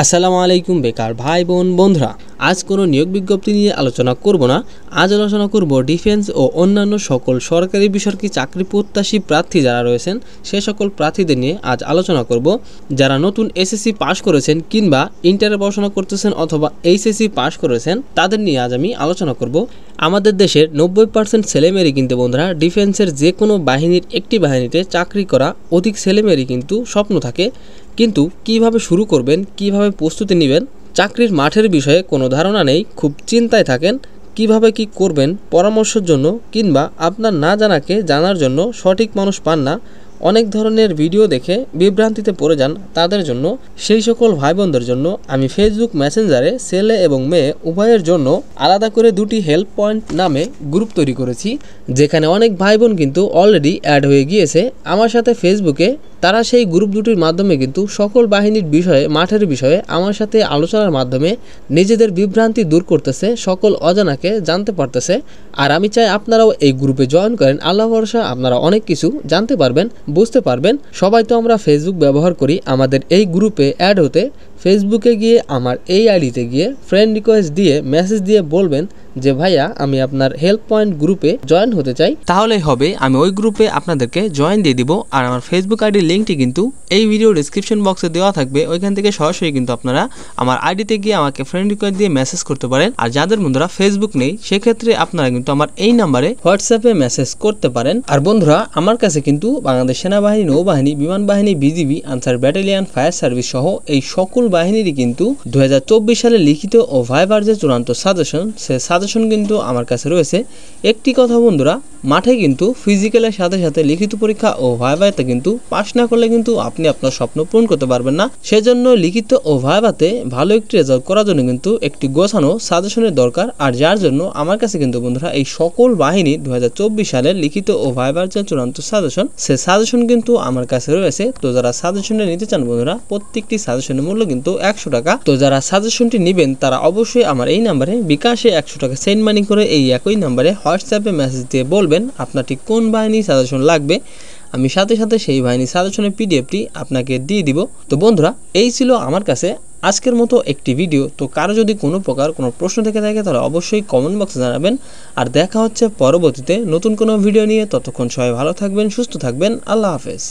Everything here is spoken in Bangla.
আসসালামু আলাইকুম বেকার ভাই বোন বন্ধুরা, আজ কোনো নিয়োগ বিজ্ঞপ্তি নিয়ে আলোচনা করব না। আজ আলোচনা করব ডিফেন্স ও অন্যান্য সকল সরকারি বেসরকারি চাকরি প্রত্যাশী প্রার্থী যারা রয়েছেন সে সকল প্রার্থীদের নিয়ে আজ আলোচনা করব। যারা নতুন এসএসসি পাস করেছেন কিংবা ইন্টারে পড়াশোনা করতেছেন অথবা এইচএসসি পাস করেছেন তাদের নিয়ে আজ আমি আলোচনা করব। আমাদের দেশের 90% ছেলেমেয়েরই কিন্তু বন্ধুরা ডিফেন্সের যে কোনো বাহিনীর একটি বাহিনীতে চাকরি করা অধিক ছেলেমেয়েরই কিন্তু স্বপ্ন থাকে, কিন্তু কিভাবে শুরু করবেন, কিভাবে প্রস্তুতি নেবেন, চাকরির মাঠের বিষয়ে কোনো ধারণা নেই, খুব চিন্তায় থাকেন কিভাবে কি করবেন পরামর্শের জন্য কিংবা আপনার না জানাকে জানার জন্য সঠিক মানুষ পান না, অনেক ধরনের ভিডিও দেখে বিভ্রান্তিতে পড়ে যান। তাদের জন্য, সেই সকল ভাই বোনদের জন্য আমি ফেসবুক মেসেঞ্জারে ছেলে এবং মেয়ে উভয়ের জন্য আলাদা করে দুটি হেল্প পয়েন্ট নামে গ্রুপ তৈরি করেছি, যেখানে অনেক ভাই বোন কিন্তু অলরেডি অ্যাড হয়ে গিয়েছে আমার সাথে ফেসবুকে। তারা সেই গ্রুপ দুটির মাধ্যমে কিন্তু সকল বাহিনীর বিষয়ে, মাঠের বিষয়ে আমার সাথে আলোচনার মাধ্যমে নিজেদের বিভ্রান্তি দূর করতেছে, সকল অজানাকে জানতে পারতেছে। আর আমি চাই আপনারাও এই গ্রুপে জয়েন করেন। আল্লাহ ভরসা আপনারা অনেক কিছু জানতে পারবেন, বুঝতে পারবেন। সবাই তো আমরা ফেসবুক ব্যবহার করি। আমাদের এই গ্রুপে অ্যাড হতে ফেসবুকে গিয়ে আমার এই আইডিতে গিয়ে ফ্রেন্ড রিকোয়েস্ট দিয়ে মেসেজ দিয়ে বলবেন যে ভাইয়া আমি আপনার হেল্প পয়েন্ট গ্রুপে জয়েন হতে চাই, তাহলেই হবে। আমি ওই গ্রুপে আপনাদেরকে জয়েন দিয়ে দিব। আর আমার ফেসবুক আইডির লিঙ্কটি কিন্তু এই ভিডিও ডিসক্রিপশন বক্সে দেওয়া থাকবে, ওইখান থেকে সরাসরি কিন্তু আপনারা আমার আইডিতে গিয়ে আমাকে ফ্রেন্ড রিকোয়েস্ট দিয়ে মেসেজ করতে পারেন। আর যাদের বন্ধুরা ফেসবুক নেই সেক্ষেত্রে আপনারা কিন্তু আমার এই নাম্বারে হোয়াটসঅ্যাপে মেসেজ করতে পারেন। আর বন্ধুরা আমার কাছে কিন্তু বাংলাদেশ সেনাবাহিনী, নৌবাহিনী, বিমান বাহিনী, BGB, answer battalion, fire service সহ এই সকল বাহিনীরই কিন্তু 2024 সালে লিখিত ও ভাইবার যে চূড়ান্ত সাজেশন, সে সাজেশন কিন্তু আমার কাছে রয়েছে। একটি কথা বন্ধুরা, মাঠে কিন্তু ফিজিক্যালের সাথে সাথে লিখিত পরীক্ষা ও ভাইভাতে কিন্তু পাস না করলে কিন্তু আপনি আপনার স্বপ্ন পূরণ করতে পারবেন না। সেজন্য লিখিত ও ভাইভাতে ভালো একটি রেজাল্ট করার জন্য কিন্তু একটি গোছানো সাজেশনের দরকার। আর যার জন্য আমার কাছে কিন্তু বন্ধুরা এই সকল বাহিনী 2024 সালের লিখিত ও ভাইবার যে চূড়ান্ত সাজেশন, সে সাজেশন কিন্তু আমার কাছে রয়েছে। তো যারা সাজেশনে নিতে চান বন্ধুরা, প্রত্যেকটি সাজেশনের মূল্য কিন্তু 100 টাকা। তো যারা সাজেশনটি নেবেন তারা অবশ্যই আমার এই নাম্বারে বিকাশে 100 টাকা সেন্ড মানি করে এই একই নাম্বারে হোয়াটসঅ্যাপে মেসেজ দিয়ে বলবেন আপনার ঠিক কোন বাহিনী সাজেশন লাগবে। আমি সাথে সাথে সেই বাহিনী সাজেশনের পিডিএফটি আপনাকে দিয়ে দিব। তো বন্ধুরা, এই ছিল আমার কাছে আজকের মতো একটি ভিডিও। তো কারো যদি কোনো প্রকার কোনো প্রশ্ন থেকে থাকে তাহলে অবশ্যই কমেন্ট বক্সে জানাবেন। আর দেখা হচ্ছে পরবর্তীতে নতুন কোনো ভিডিও নিয়ে। ততক্ষণ সবাই ভালো থাকবেন, সুস্থ থাকবেন। আল্লাহ হাফেজ।